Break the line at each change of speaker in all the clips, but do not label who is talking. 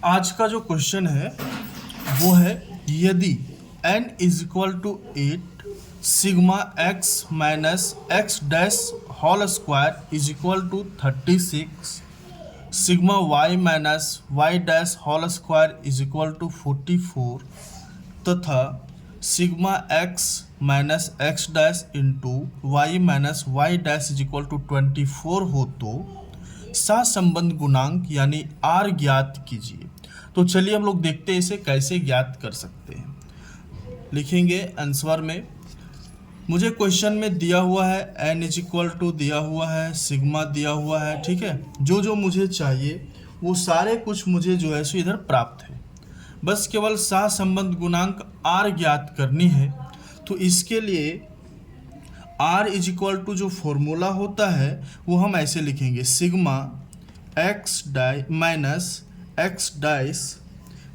आज का जो क्वेश्चन है वो है यदि n is equal to 8 sigma x minus x dash whole square is equal to 36 sigma y minus y dash whole square is equal to 44 तथा sigma x minus x dash into y minus y dash is equal to 24 हो तो सहसंबंध गुणांक यानी r ज्ञात कीजिए। तो चलिए हम लोग देखते हैं इसे कैसे ज्ञात कर सकते हैं। लिखेंगे आंसर में, मुझे क्वेश्चन में दिया हुआ है n इज इक्वल टू दिया हुआ है, सिग्मा दिया हुआ है, ठीक है। जो जो मुझे चाहिए वो सारे कुछ मुझे जो है सो इधर प्राप्त है। बस केवल सहसंबंध गुणांक r ज्ञात करनी है। तो इसके लिए r इज इक्वल टू जो फॉर्मूला होता है वो हम ऐसे लिखेंगे, सिग्मा x डाई माइनस एक्स डाइस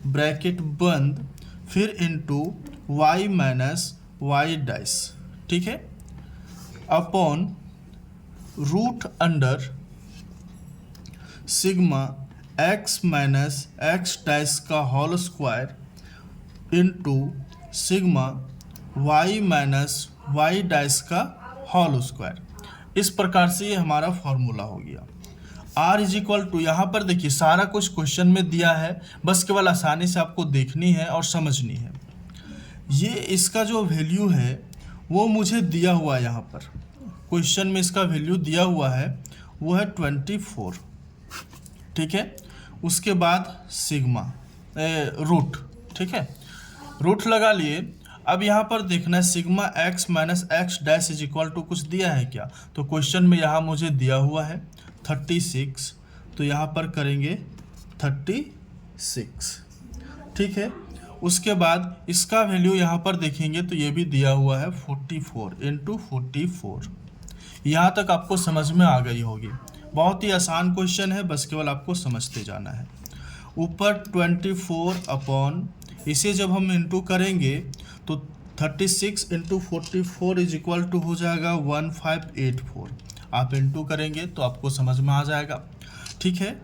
ब्रैकेट बंद फिर इंटू वाई माइनस वाई डाइस, ठीक है, upon root under sigma x minus x डाइस का whole square into sigma y minus y डाइस का होल स्क्वायर। इस प्रकार से ये हमारा फॉर्मूला हो गया। r इज इक्वल टू, यहाँ पर देखिए सारा कुछ क्वेश्चन में दिया है, बस केवल आसानी से आपको देखनी है और समझनी है। ये इसका जो वैल्यू है वो मुझे दिया हुआ है, यहाँ पर क्वेश्चन में इसका वैल्यू दिया हुआ है वो है 24, ठीक है। उसके बाद सिग्मा रूट, ठीक है, रूट लगा लिए। अब यहाँ पर देखना है sigma x minus x dash is equal to कुछ दिया है क्या, तो क्वेश्चन में यहाँ मुझे दिया हुआ है 36, तो यहाँ पर करेंगे 36, ठीक है। उसके बाद इसका वैल्यू यहाँ पर देखेंगे तो ये भी दिया हुआ है 44 इंटू 44। यहाँ तक आपको समझ में आ गई होगी। बहुत ही आसान क्वेश्चन है, बस केवल आपको समझते जाना है। ऊपर 24 अपॉन, इसे जब हम इंटू करेंगे तो 36 इंटू 44 इज इक्वल टू हो जाएगा 1584। आप इंटू करेंगे तो आपको समझ में आ जाएगा, ठीक है।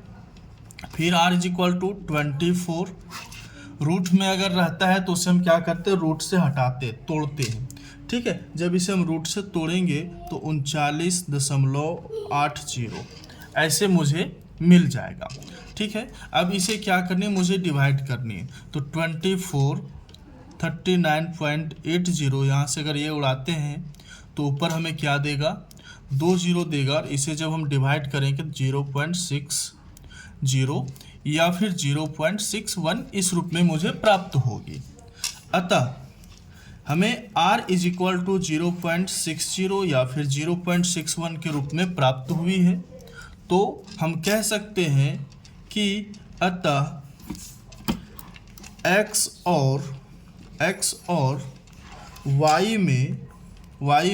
फिर r is equal to 24, root में अगर रहता है तो उसे हम क्या करते हैं, रूट से हटाते तोड़ते हैं, ठीक है। जब इसे हम रूट से तोड़ेंगे तो 39.80 ऐसे मुझे मिल जाएगा, ठीक है। अब इसे क्या करनी है, मुझे डिवाइड करनी है। तो 24 39.80, यहाँ से अगर ये उड़ाते हैं तो ऊपर हमें क्या देगा, 2 जीरो देगा। और इसे जब हम डिवाइड करेंगे 0.60 या फिर 0.61 इस रूप में मुझे प्राप्त होगी। अतः हमें r इज इक्वल टू 0.60 या फिर 0.61 के रूप में प्राप्त हुई है। तो हम कह सकते हैं कि अतः x और y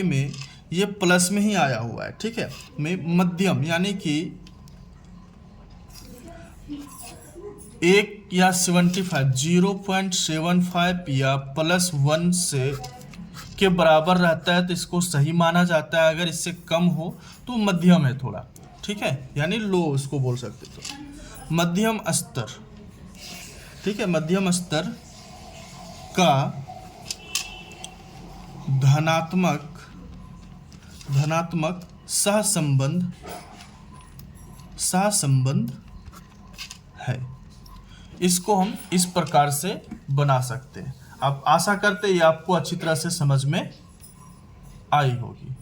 में ये प्लस में ही आया हुआ है, ठीक है, में मध्यम यानी कि 1 या 0.75 या +1 से के बराबर रहता है तो इसको सही माना जाता है। अगर इससे कम हो तो मध्यम है थोड़ा, ठीक है, यानी लो इसको बोल सकते। तो मध्यम स्तर, ठीक है, मध्यम स्तर का धनात्मक सहसंबंध है। इसको हम इस प्रकार से बना सकते हैं। अब आशा करते हैं ये आपको अच्छी तरह से समझ में आई होगी।